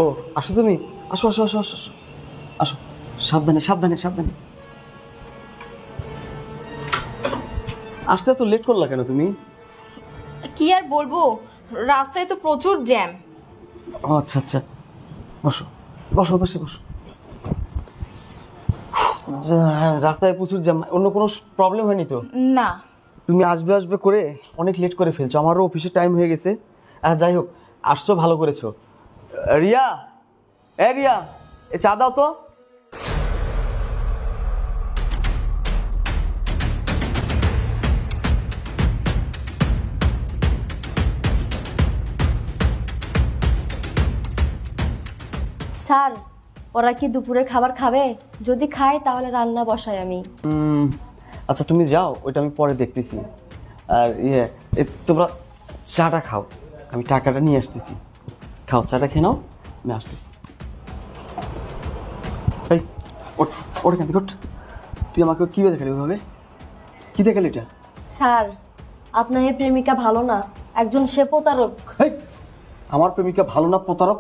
ও আসো তুমি, আসো আসো আসো আসো আসো আসো, সাবধানে সাবধানে সাবধানে। আসতে তো লেট করলা কেন তুমি? কি আর বলবো, রাস্তায় তো প্রচুর জ্যাম। ও আচ্ছা আচ্ছা, বসো বসো, বসে বসো। রাস্তায় প্রচুর জ্যাম, অন্য কোনো প্রবলেম হয়নি তো? না, তুমি আসবে আসবে করে অনেক লেট করে ফেলছো, আমারও অফিসের টাইম হয়ে গেছে। যাই হোক, আসছো ভালো করেছো। রিয়া, রিয়া, এ চা দাও তো। স্যার, ওরা কি দুপুরের খাবার খাবে? যদি খায় তাহলে রান্না বসাই আমি। আচ্ছা তুমি যাও, ওইটা আমি পরে দেখতেছি। আর তোমরা চাটা খাও, আমি টাকাটা নিয়ে আসতেছি। খাও, চাটা খেয়ে নাও, আমি আসতেছি। এই ওঠ, ওঠ এখান থেকে ওঠ। তুই আমাকে কী দেখালি ওইভাবে? কী দেখালি এটা? স্যার, আপনার এই প্রেমিকা ভালো না, একজন সে প্রতারক। হেই, আমার প্রেমিকা ভালো না প্রতারক?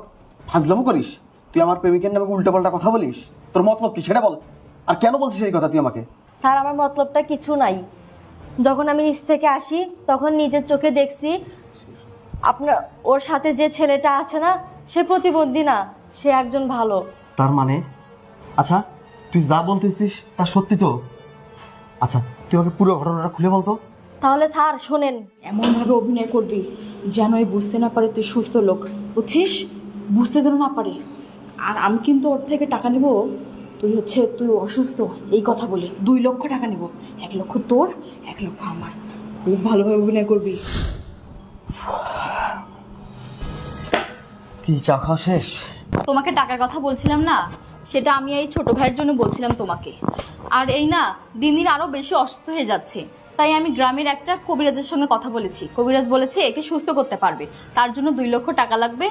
ফাজলামো করিস তুই? আমার প্রেমিকের নামে উল্টাপাল্টা কথা বলিস? তোর মতলব কি সেটা বল। আর কেন বলছিস এই কথা তুই আমাকে? স্যার, আমার মতলবটা কিছু নাই। যখন আমি নিচ থেকে আসি তখন নিজের চোখে দেখছি আপনার ওর সাথে যে ছেলেটা আছে না, সে প্রতিবন্ধী না, সে একজন ভালো। তার মানে? আচ্ছা তুই যা বলতেছিস তা সত্যি তো? আচ্ছা তুই আমাকে পুরো ঘটনাটা খুলে বলতো। তাহলে স্যার শোনেন। এমনভাবে অভিনয় করবি যেন এই বুঝতে না পারে তুই সুস্থ লোক, বুঝছিস? বুঝতে যেন না পারে। আর আমি কিন্তু ওর থেকে টাকা নেব, তুই অসুস্থ এই কথা বলি। 2 লক্ষ টাকা নেব, 1 লক্ষ তোর, 1 লক্ষ আমার। খুব ভালোভাবে অভিনয় করবি। কি চা খাওয়া শেষ? তোমাকে টাকার কথা বলছিলাম না, সেটা আমি এই ছোট ভাইয়ের জন্য বলছিলাম তোমাকে। আর এই না, দিন দিন আরো বেশি অসুস্থ হয়ে যাচ্ছে, তাই আমি গ্রামের একটা কবিরাজের সঙ্গে কথা বলেছি। কবিরাজ বলেছে একে সুস্থ করতে পারবে, তার জন্য 2 লক্ষ টাকা লাগবে।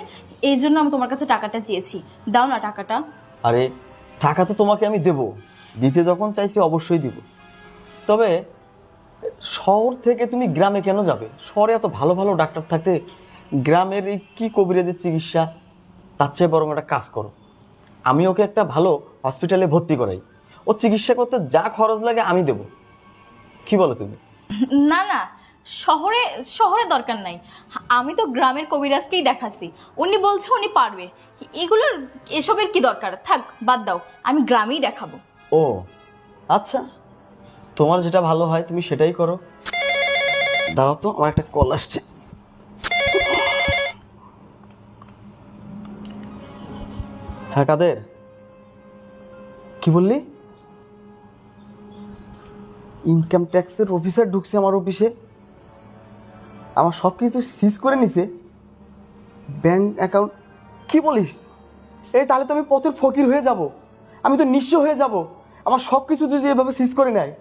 এই জন্য আমি তোমার কাছে টাকাটা চেয়েছি, দাও না টাকাটা। আরে টাকা তো তোমাকে আমি দেব, দিতে যখন চাইছি অবশ্যই দিব। তবে শহর থেকে তুমি গ্রামে কেন যাবে? শহরে এত ভালো ভালো ডাক্তার থাকতে গ্রামের এই কি কবিরাজের চিকিৎসা? তার চেয়ে বরং একটা কাজ করো, আমি ওকে একটা ভালো হসপিটালে ভর্তি করাই, ও চিকিৎসা করতে যা খরচ লাগে আমি দেব। কি বলো তুমি? না না, শহরে শহরে দরকার নাই। আমি তো গ্রামের কবিরাজকেই দেখাচ্ছি, উনি বলছে উনি পারবে। এসবের কি দরকার? থাক, বাদ দাও, আমি গ্রামেই দেখাবো। ও আচ্ছা, তোমার যেটা ভালো হয় তুমি সেটাই করো। দাঁড়াও তো, আমার একটা কল আসছে। হ্যাঁ কাদের, কি বললি? ইনকাম ট্যাক্সের অফিসার ঢুকছে আমার অফিসে, আমার সব কিছু সিজ করে নিছে, ব্যাংক অ্যাকাউন্ট। কি বলিস? এই তাহলে তো আমি পথের ফকির হয়ে যাব, আমি তো নিঃস্ব হয়ে যাব। আমার সব কিছু যদি এভাবে সিজ করে নেয়।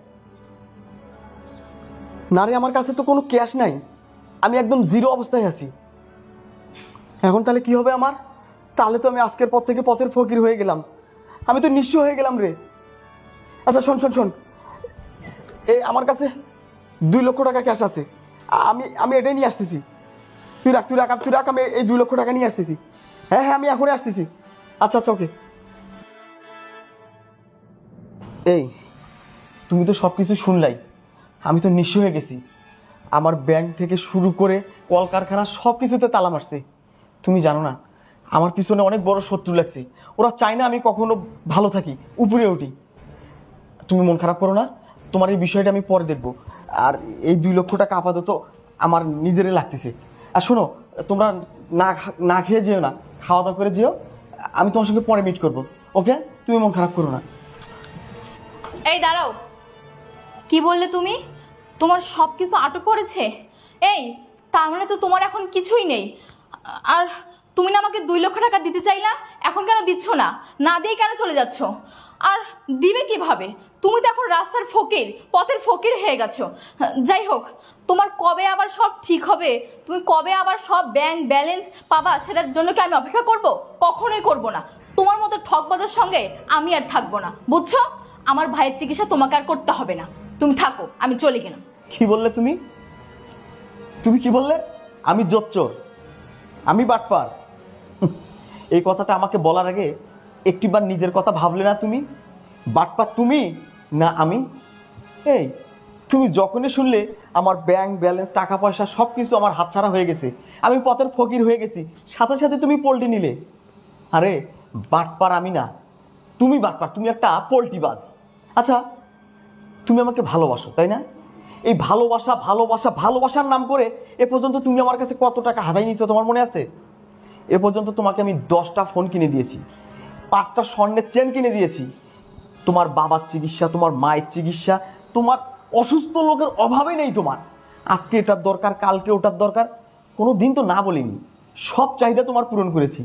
না রে, আমার কাছে তো কোনো ক্যাশ নাই, আমি একদম জিরো অবস্থায় আছি। এখন তাহলে কি হবে আমার? তাহলে তো আমি আজকের পর থেকে পথের ফকির হয়ে গেলাম, আমি তো নিঃস্ব হয়ে গেলাম রে। আচ্ছা শোন শোন শোন, এই আমার কাছে 2 লক্ষ টাকা ক্যাশ আছে, আমি আমি এটাই নিয়ে আসতেছি। তুই রাখ তুই রাখ তুই রাখ, আমি এই 2 লক্ষ টাকা নিয়ে আসতেছি। হ্যাঁ হ্যাঁ, আমি এখনই আসতেছি। আচ্ছা আচ্ছা ওকে। এই তুমি তো সব কিছু শুনলাই, আমি তো নিঃস্ব হয়ে গেছি। আমার ব্যাংক থেকে শুরু করে কলকারখানা সব কিছুতে তালা মারছে। তুমি জানো না, আমার পিছনে অনেক বড় শত্রু লাগছে, ওরা চায় না আমি কখনো ভালো থাকি, উপরে উঠি। তুমি মন খারাপ করো না, তোমার এই বিষয়টা আমি পরে দেখব। আর এই 2 লক্ষ টাকা আপাতত আমার নিজেরই লাগতেছে। আর শোনো, তোমরা না খেয়ে যেও না, খাওয়া দাওয়া করে যেও, আমি তোমার সঙ্গে পরে মিট করবো। ওকে, তুমি মন খারাপ করো না। এই দাঁড়াও, কি বললে তুমি? তোমার সব কিছু আটক করেছে? এই, তার মানে তো তোমার এখন কিছুই নেই। আর তুমি না আমাকে 2 লক্ষ টাকা দিতে চাইলা, এখন কেন দিচ্ছ না? না দিয়ে কেন চলে যাচ্ছ? আর দিবে কিভাবে? তুমি তো এখন রাস্তার ফকির, পথের ফকির হয়ে গেছো। যাই হোক, তোমার কবে আবার সব ঠিক হবে, তুমি কবে আবার সব ব্যাংক ব্যালেন্স পাবা, সেটার জন্য কি আমি অপেক্ষা করব? কখনোই করব না। তোমার মতো ঠকবাজের সঙ্গে আমি আর থাকবো না, বুঝছো? আমার ভাইয়ের চিকিৎসা তোমাকে আর করতে হবে না, তুমি থাকো, আমি চলে গেলাম। কি বললে তুমি? তুমি কি বললে? আমি জোচ্চোর? আমি বাটপার? এই কথাটা আমাকে বলার আগে একটিবার নিজের কথা ভাবলে না তুমি? বাটপার তুমি না আমি? এই তুমি যখনই শুনলে আমার ব্যাংক ব্যালেন্স টাকা পয়সা সব কিছু আমার হাতছাড়া হয়ে গেছে, আমি পথের ফকির হয়ে গেছি, সাথে সাথে তুমি পোল্টি নিলে। আরে বাটপার আমি না, তুমি বাটপার, তুমি একটা পোল্টিবাজ। আচ্ছা তুমি আমাকে ভালোবাসো তাই না? এই ভালোবাসা ভালোবাসা ভালোবাসার নাম করে এ পর্যন্ত তুমি আমার কাছে কত টাকা হাতায় নিয়েছো তোমার মনে আছে? এ পর্যন্ত তোমাকে আমি 10টা ফোন কিনে দিয়েছি, 5টা স্বর্ণের চেন কিনে দিয়েছি, তোমার বাবার চিকিৎসা, তোমার মায়ের চিকিৎসা, তোমার অসুস্থ লোকের অভাবে নেই তোমার। আজকে এটার দরকার, কালকে ওটার দরকার, কোনো দিন তো না বলিনি। সব চাহিদা তোমার পূরণ করেছি,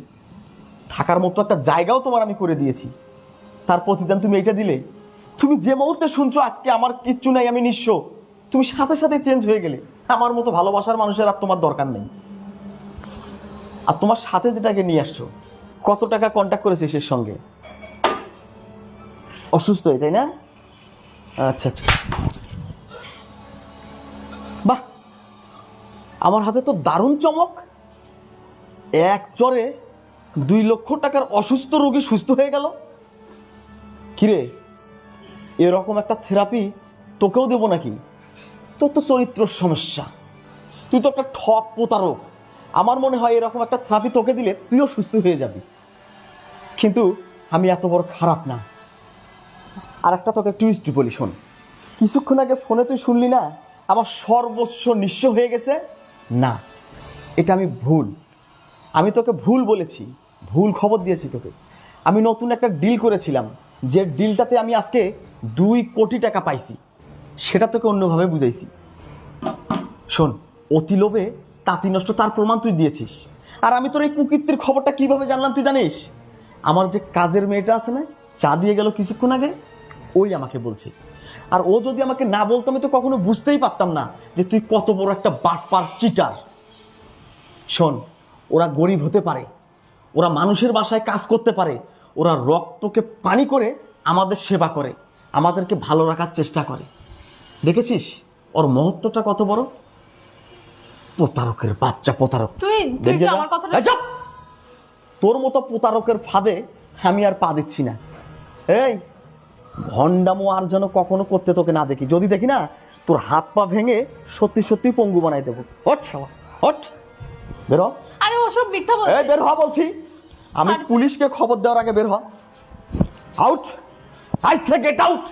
থাকার মতো একটা জায়গাও তোমার আমি করে দিয়েছি। তার প্রতিদান তুমি এটা দিলে? তুমি যে মুহূর্তে শুনছো আজকে আমার কিচ্ছু নাই, আমি নিঃস্ব, তুমি সাথে সাথে চেঞ্জ হয়ে গেলে। আমার মতো ভালোবাসার মানুষের আর তোমার দরকার নেই। আর তোমার সাথে যেটাকে নিয়ে আসছো, কত টাকা কন্ট্যাক্ট করেছিস এর সঙ্গে? অসুস্থ তাই না? আচ্ছা আচ্ছা, বাহ, আমার হাতে তো দারুণ চমক। এক চরে 2 লক্ষ টাকার অসুস্থ রোগী সুস্থ হয়ে গেল। কিরে, এরকম একটা থেরাপি তোকেও দেবো নাকি? তোর তো চরিত্র সমস্যা, তুই তো একটা ঠক প্রতারক। আমার মনে হয় এরকম একটা থেরাপি তোকে দিলে তুইও সুস্থ হয়ে যাবি। কিন্তু আমি এত বড় খারাপ না। আর একটা তোকে টুইস্ট বলি, শোন। কিছুক্ষণ আগে ফোনে তুই শুনলি না আমার সর্বস্ব নিঃস্ব হয়ে গেছে? না, এটা আমি তোকে ভুল বলেছি, ভুল খবর দিয়েছি তোকে। আমি নতুন একটা ডিল করেছিলাম, যে ডিলটাতে আমি আজকে 2 কোটি টাকা পাইছি, সেটা তোকে অন্যভাবে বুঝাইছি। শোন, অতি লোভে তাঁতি নষ্ট, তার প্রমাণ তুই দিয়েছিস। আর আমি তোর এই কুকীর্তির খবরটা কিভাবে জানলাম তুই জানিস? আমার যে কাজের মেয়েটা আছে না, চা দিয়ে গেল কিছুক্ষণ আগে, ওই আমাকে বলছে। আর ও যদি আমাকে না বলতো আমি তো কখনো বুঝতেই পারতাম না যে তুই কত বড় একটা বাটপার, চিটার। শোন, ওরা গরিব হতে পারে, ওরা মানুষের বাসায় কাজ করতে পারে, ওরা রক্তকে পানি করে আমাদের সেবা করে, আমাদেরকে ভালো রাখার চেষ্টা করে। দেখেছিস ওর মহত্বটা কত বড়? প্রতারকের বাচ্চা, প্রতারক। তুই কি আমার কথাটা তোর মতো প্রতারকের ফাঁদে আমি আর পা দিচ্ছি না। এই ভণ্ডামো আর যেন কখনো করতে তোকে না দেখি। যদি দেখি না, তোর হাত পা ভেঙে সত্যি সত্যি পঙ্গু বানাই দেবো। হট শালা, হট, বের হ। আরে ওসব মিথ্যা বলছে। এই বের হ বলছি। আমি পুলিশকে খবর দেওয়ার আগে বের হ। Out, I say get out.